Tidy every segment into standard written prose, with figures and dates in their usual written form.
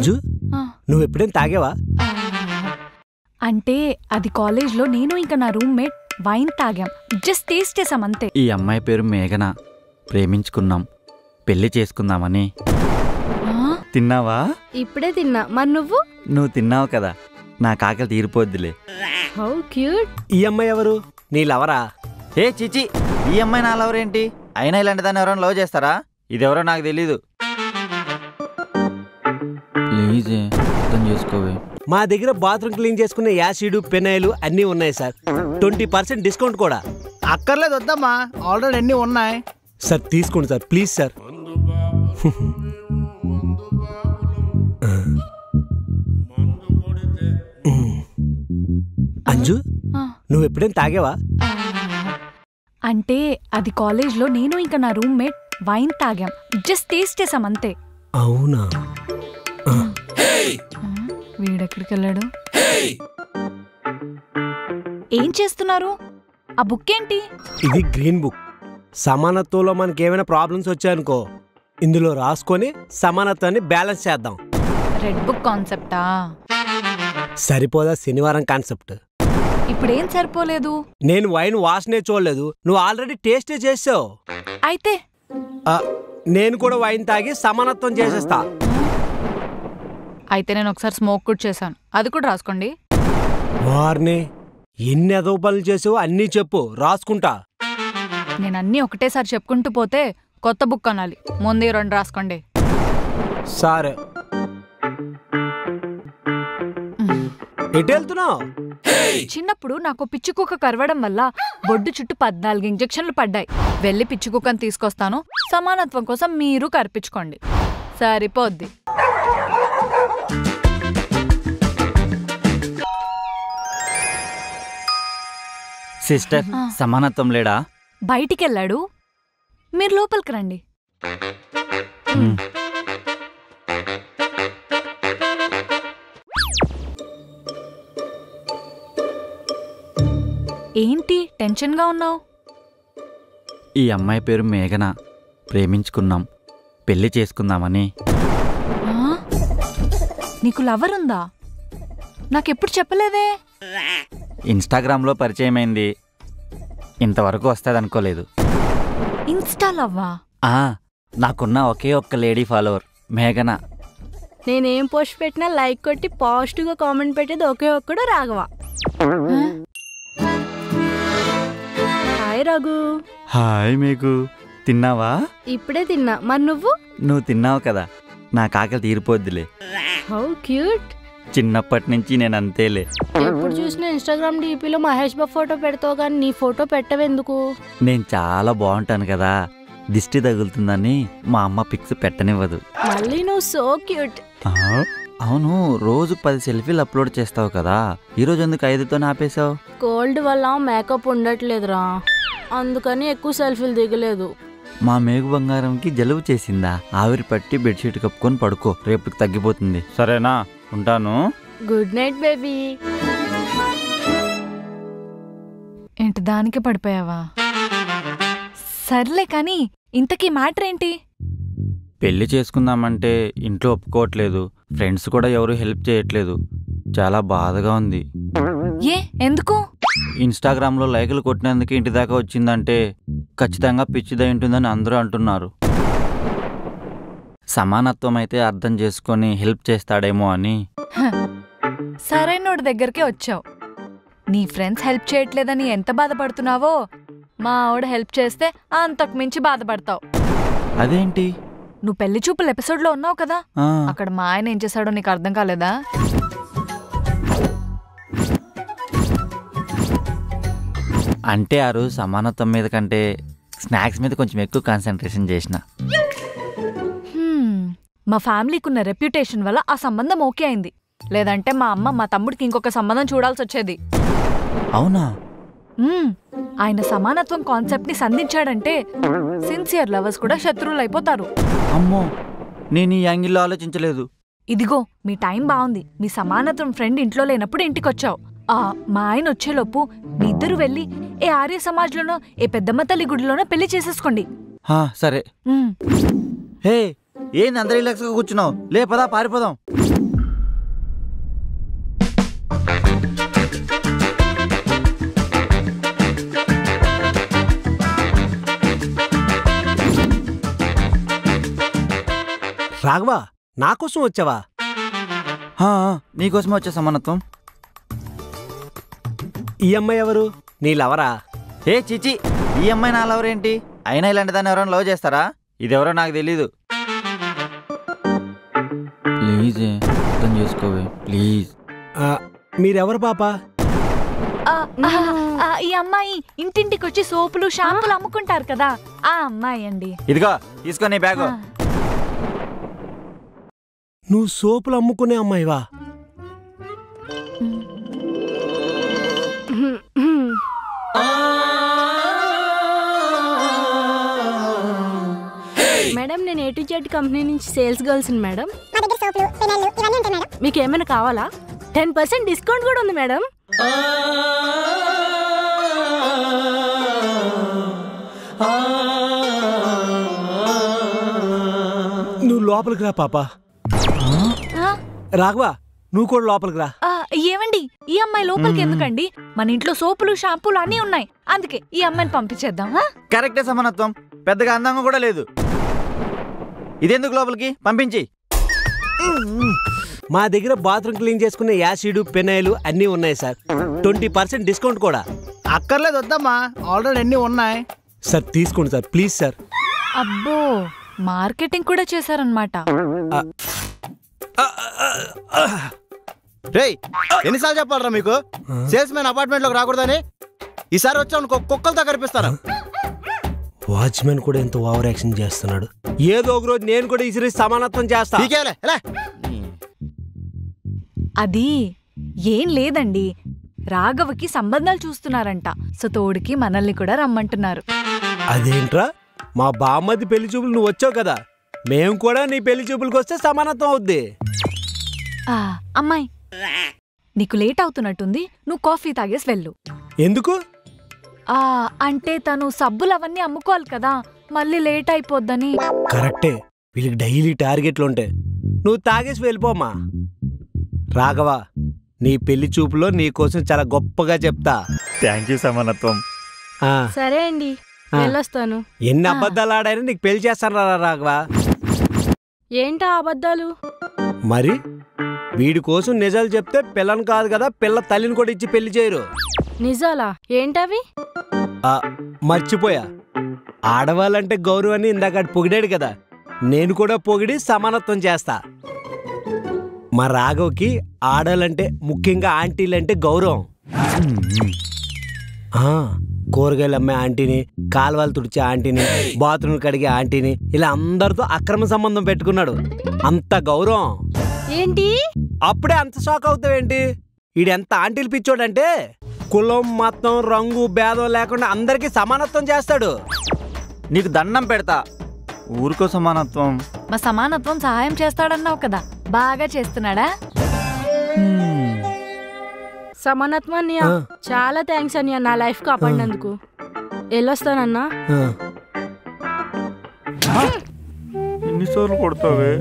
అంజు నువ్వు ఎప్పుడేం తాగావా? అంటే అది కాలేజ్లో నేను ఇంకా నా రూమ్మేట్ వైన్ తాగాం. జస్ట్ టేస్ట్ చేసాం అంతే. ఈ అమ్మాయి పేరు మేఘన. ప్రేమించుకున్నాం, పెళ్లి చేసుకుందామని. తిన్నావా? ఇప్పుడే తిన్నా. మరి నువ్వు తిన్నావు కదా, నా కాకలు తీరిపోద్దిలే. How cute. ఈ అమ్మాయి ఎవరు? నీ లవరా? ఏ చిచి, ఈ అమ్మాయి నా లవర్ ఏంటి? అయినా ఇలాంటి దాన్ని ఎవరైనా లవ్ చేస్తారా? ఇదెవరో నాకు తెలీదు. ప్లీజే అర్థం చేసుకోవే. మా దగ్గర బాత్రూమ్ క్లీన్ చేసుకునే యాసిడ్ పెనాయిల్ అన్నీ ఉన్నాయి సార్. 20% డిస్కౌంట్ కూడా. అక్కర్లేదు, వద్దమ్మా, ఆల్రెడీ అన్నీ ఉన్నాయి. సార్ తీసుకోండి సార్, ప్లీజ్ సార్. అంజు నువ్వు ఎప్పుడేం తాగావా? అంటే అది కాలేజ్లో నేను ఇంకా నా రూమ్మేట్ వైన్ తాగాం. జస్ట్ టేస్ట్ చేసాం అంతే. అవునా? వీడెక్కడికి వెళ్ళాడు? ఏం చేస్తున్నారు? ఆ బుక్ ఏంటి? ఇది గ్రీన్ బుక్. సమానత్వంలో మనకేమైనా ప్రాబ్లమ్స్ వచ్చాయనుకో ఇందులో రాసుకొని సమానత్వాన్ని బ్యాలెన్స్ చేద్దాం. Red book కాన్సెప్టా? సరిపోదా శనివారం కాన్సెప్ట్? ఇప్పుడేం సరిపోలేదు. నేను వైన్ వాసనే చూడలేదు, నువ్వు ఆల్రెడీ టేస్టే చేసావు. అయితే నేను కూడా వైన్ తాగి సమానత్వం చేసేస్తా. అయితే నేను ఒకసారి స్మోక్ కూడా చేశాను, అది కూడా రాసుకోండి. వారిని ఎన్ని అదో పనులు చేసావు అన్నీ చెప్పు, రాసుకుంటా. నేను అన్నీ ఒకటేసారి చెప్పుకుంటూ పోతే కొత్త బుక్ అనాలి. ముందే 2 రాసుకోండి. సరే. ఎటు వెళ్తున్నావు? చిన్నప్పుడు నాకు పిచ్చి కుక్క కరవడం వల్ల బొడ్డు చుట్టూ 14 ఇంజెక్షన్లు పడ్డాయి. వెళ్ళి పిచ్చి కుక్కను తీసుకొస్తాను, సమానత్వం కోసం మీరు కరిపించుకోండి, సరిపోద్ది. సిస్టర్, సమానత్వం లేడా? బయటికెళ్ళాడు, మీరు లోపలికి రండి. ఏంటి టెన్షన్గా ఉన్నావు? ఈ అమ్మాయి పేరు మేఘన. ప్రేమించుకున్నాం, పెళ్లి చేసుకుందామని. నీకు లవర్ ఉందా? నాకెప్పుడు చెప్పలేదే. ఇన్స్టాగ్రామ్లో పరిచయమైంది, ఇంతవరకు వస్తుందనుకోలేదు. ఇన్స్టా లవ్వా? నాకున్న ఒకే ఒక్క లేడీ ఫాలోవర్ మేఘన. నేనేం పోస్ట్ పెట్టినా లైక్ కొట్టి పాజిటివ్గా కామెంట్ పెట్టేది ఒకే ఒక్కడు రాఘవ. హాయ్ రఘు. హాయ్ మేఘు, తిన్నావా? ఇప్పుడే తిన్నా. మరి నువ్వు తిన్నావు కదా, నా కాకలు తీరిపోద్దిలే. How cute. చిన్నప్పటి నుంచి నేను అంతేలే. ఎప్పుడు చూసినా ఇన్స్టాగ్రామ్ డీపీలో మహేష్ బాబు ఫోటో పెడతావు కానీ నీ ఫోటో పెట్టవెందుకు? నేను చాలా బాగుంటాను కదా, దిష్టి తగులుతుందని మా అమ్మ పిక్స్ పెట్టనివ్వదు. మళ్ళీ నువ్వు సో క్యూట్. అవును, రోజు 10 సెల్ఫీలు అప్లోడ్ చేస్తావు కదా, ఈరోజు ఎందుకు 5తో ఆపేశావు? కోల్డ్ వల్ల మేకప్ ఉండట్లేదురా, అందుకని ఎక్కువ సెల్ఫీలు దిగలేదు. మా మేఘు బంగారంకి జలుబు చేసిందా? ఆవిరి పట్టి బెడ్షీట్ కప్పుకొని పడుకో, రేపుకి తగ్గిపోతుంది. సరేనా? ఉంటాను. Good night baby. ఏంటి దానికి పడిపోయావా? సర్లే కానీ ఇంతకీ మ్యాటర్ ఏంటి? పెళ్లి చేసుకుందామంటే ఇంట్లో ఒప్పుకోవట్లేదు, ఫ్రెండ్స్ కూడా ఎవరు హెల్ప్ చేయట్లేదు. చాలా బాధగా ఉంది. ఏ ఎందుకు? ఇన్స్టాగ్రామ్లో లైకులు కొట్టినందుకు ఇంటి దాకా వచ్చిందంటే ఖచ్చితంగా పిచ్చిదై ఉంటుందని అందరూ అంటున్నారు. సమానత్వం అయితే అర్థం చేసుకొని హెల్ప్ చేస్తాడేమో అని. సరైనోడి దగ్గరికే వచ్చావు. నీ ఫ్రెండ్స్ హెల్ప్ చేయట్లేదని ఎంత బాధపడుతున్నావో మా ఆవిడ హెల్ప్ చేస్తే అంతకు మించి బాధపడతావు. అదేంటి? నువ్వు పెళ్లి చూపుల ఎపిసోడ్లో ఉన్నావు కదా, అక్కడ మా ఆయన ఏం చేశాడో నీకు అర్థం కాలేదా? అంటే ఆ రోజు సమానత్వం మీద కంటే స్నాక్స్ మీద కొంచెం ఎక్కువ కాన్సన్ట్రేషన్ చేసిన. మా ఫ్యామిలీకున్న రెప్యుటేషన్ వల్ల ఆ సంబంధం ఓకే అయింది, లేదంటే మా అమ్మ మా తమ్ముడికి ఇంకొక సంబంధం చూడాల్సి వచ్చేది. అవునా? ఆయన సమానత్వం కాన్సెప్ట్ ని సంధించాడంటే సిన్సియర్ లవర్స్ కూడా శత్రువులు అయిపోతారు. అమ్మో, నేను ఈ యాంగిల్లో ఆలోచించలేదు. ఇదిగో మీ టైం బాగుంది. మీ సమానత్వం ఫ్రెండ్ ఇంట్లో లేనప్పుడు ఇంటికొచ్చావు. మా ఆయన వచ్చేలోపు మీ ఇద్దరు వెళ్ళి ఏ ఆర్య సమాజ్లోనో ఏ పెద్దమ్మ తల్లి గుడిలోనో పెళ్లి చేసేసుకోండి. సరే. హే, ఏంది అంత రిలాక్స్గా కూర్చున్నావు? లే పదా పారిపోదాం. రాఘవా, నా కోసం వచ్చావా? నీకోసమే వచ్చే సమానత్వం. ఈ అమ్మాయి ఎవరు? నీ లవరా? ఏ చిచి, ఈ అమ్మాయి నా లవర్ ఏంటి? అయినా ఇలాంటి దాన్ని ఎవరైనా లవ్ చేస్తారా? ఇదెవరో నాకు తెలీదు. ప్లీజ్ అర్థం చేసుకోవే ప్లీజ్. మీరెవరు పాపా? ఈ అమ్మాయి ఇంటింటికి వచ్చి సోపులు షాంపులు అమ్ముకుంటారు కదా, ఆ అమ్మాయి అండి. ఇదిగో తీసుకో నీ బ్యాగు. నువ్వు సోపులు అమ్ముకునే అమ్మాయివా? మేడం, నేను A to Z కంపెనీ నుంచి సేల్స్ గర్ల్స్ మేడం. మీకు ఏమైనా కావాలా? 10% డిస్కౌంట్ కూడా ఉంది మేడం. నువ్వు లోపలికి రా పాపా. రాఘవా, నువ్వు కూడా లోపలికి రా. ఏమండి, ఈ అమ్మాయి లోపలికి ఎందుకండి? మన ఇంట్లో సోపులు షాంపూలు అన్నీ ఉన్నాయి, అందుకే ఈ అమ్మాయిని పంపించేద్దాం. కరెక్టే సమానత్వం. పెద్దగా అందంగా కూడా లేదు. ఇదెందుకు లోపలికి పంపించి? మా దగ్గర బాత్రూమ్ క్లీన్ చేసుకునే యాసిడ్ పెనాయిల్ అన్నీ ఉన్నాయి సార్. 20% డిస్కౌంట్ కూడా. అక్కర్లేదు వద్దమ్మా, ఆల్రెడీ అన్ని ఉన్నాయి. సార్ తీసుకోండి సార్, ప్లీజ్ సార్. అబ్బో, మార్కెటింగ్ కూడా చేశారనమాట. రేయ్, ఎన్నిసార్లు చెప్పాలరా మీకు సేల్స్ మ్యాన్ అపార్ట్మెంట్ లోకి రాకూడదని? ఈసారి వచ్చావు కుక్కలతో కనిపిస్తారా? వాచ్మెన్ కూడా ఎంత ఓవర్ యాక్షన్ చేస్తున్నాడు. ఏదో ఒక రోజు నేను కూడా ఇసిరి సమానత్వం చేస్తా. అది ఏం లేదండి, రాఘవకి సంబంధాలు చూస్తున్నారంట, సో తోడికి మనల్ని కూడా రమ్మంటున్నారు. అదేంట్రా, మా బామ్మది పెళ్లి చూపులు నువ్వు వచ్చావు కదా, మేము కూడా నీ పెళ్లి చూపులకు వస్తే సమానత్వం అవుద్ది. అమ్మాయి, నీకు లేట్ అవుతున్నట్టుంది, నువ్వు కాఫీ తాగేసి వెళ్ళు. ఎందుకు? అంటే తను సబ్బులు అవన్నీ అమ్ముకోవాలి కదా, మళ్ళీ లేట్ అయిపోద్దని. కరెక్టే, వీళ్ళకి డైలీ టార్గెట్లు ఉంటాయి. నువ్వు తాగేసి వెళ్ళిపోమ్మా. రాఘవా, నీ పెళ్లి చూపులో నీ కోసం చాలా గొప్పగా చెప్తా. థ్యాంక్ యూ సమానత్వం. సరే అండి, వెళ్ళొస్తాను. ఎన్ని అబద్ధాలు ఆడైనా నీకు పెళ్లి చేస్తాను రా రాఘవా. ఏంటా అబద్ధాలు? మరి వీడి కోసం నిజాలు చెప్తే పిల్లని కాదు కదా, పిల్ల తల్లిని కూడా ఇచ్చి పెళ్లి చేయరు. నిజాలా? ఏంటవి? మర్చిపోయా, ఆడవాళ్ళంటే గౌరవాన్ని ఇందాక పొగిడాడు కదా, నేను కూడా పొగిడి సమానత్వం చేస్తా. మా రాఘవ్కి ఆడవాళ్ళంటే, ముఖ్యంగా ఆంటీలంటే గౌరవం. కూరగాయలు అమ్మే ఆంటీని, కాలువలు తుడిచే ఆంటీని, బాత్రూమ్ కడిగే ఆంటీని, ఇలా అందరితో అక్రమ సంబంధం పెట్టుకున్నాడు. అంత గౌరవం. ఏంటి? అప్పుడే అంత షాక్ అవుతావేంటి? ఈడెంత ఆంటీలు పిచ్చోడంటే కులం మతం రంగు భేదం లేకుండా అందరికీ సమానత్వం చేస్తాడు. నీకు దండం పెడతా, ఊరికో సమానత్వం. మా సమానత్వం సహాయం చేస్తాడన్నావు కదా, బాగా చేస్తున్నాడా? సమానత్వం అన్నయ్య, చాలా థ్యాంక్స్ అన్నయ్య, నా లైఫ్ కాపాడినందుకు. వెళ్ళొస్తానన్నా. ఎన్నిసార్లు కొడతావే?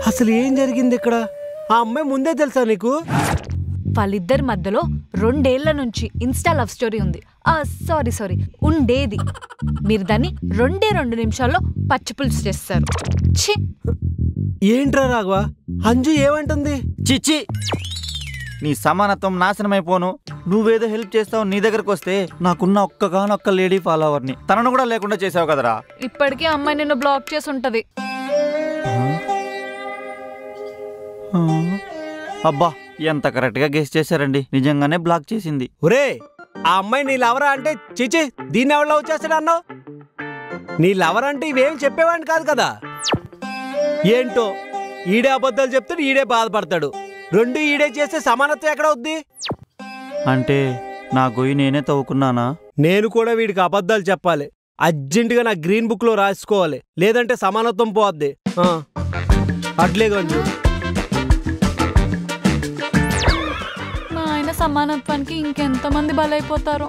అసలు ఏం జరిగింది ఇక్కడ? ఆ అమ్మాయి ముందే తెలుసా నీకు? వాళ్ళిద్దరి మధ్యలో 2 ఏళ్ల నుంచి ఇన్స్టా లవ్ స్టోరీ ఉంది. సారీ ఉండేది. మీరు దాన్ని 2 నిమిషాల్లో పచ్చిపులుసు చేస్తారు. ఛీ, ఏంట్రా రాఘవా, అంజు ఏమంటుంది? చిచ్చి, నీ సమానత్వం నాశనమైపోను. నువ్వేదో హెల్ప్ చేస్తావు, నీ దగ్గరకు వస్తే నాకున్న ఒక్కగానొక్క లేడీ ఫాలోవర్ని తనను కూడా లేకుండా చేసావు కదరా. ఇప్పటికీ అమ్మాయి నిన్ను బ్లాక్ చేసి ఉంటది. అబ్బా, ఎంత కరెక్ట్ గా గెస్ చేశారండి. నిజంగానే బ్లాక్ చేసింది. ఒరే, ఆ అమ్మాయి నీ లవరా అంటే చిచి దీన్ని ఎవరు లవ్ చేస్తాడు అన్నావు? నీ లవర్ అంటే ఇవేం చెప్పేవాడిని కాదు కదా. ఏంటో, ఈడే అబద్ధాలు చెప్తాడు, ఈడే బాధపడతాడు. 2 ఈడే చేస్తే సమానత్వం ఎక్కడ అవుద్ది? అంటే నా గొయ్యి నేనే తవ్వుకున్నానా? నేను కూడా వీడికి అబద్ధాలు చెప్పాలి. అర్జెంటుగా నా గ్రీన్ బుక్ లో రాసుకోవాలి, లేదంటే సమానత్వం పోద్ది. అట్లే గంజు. మా ఆయన సమానత్వానికి ఇంకెంతమంది బలైపోతారో.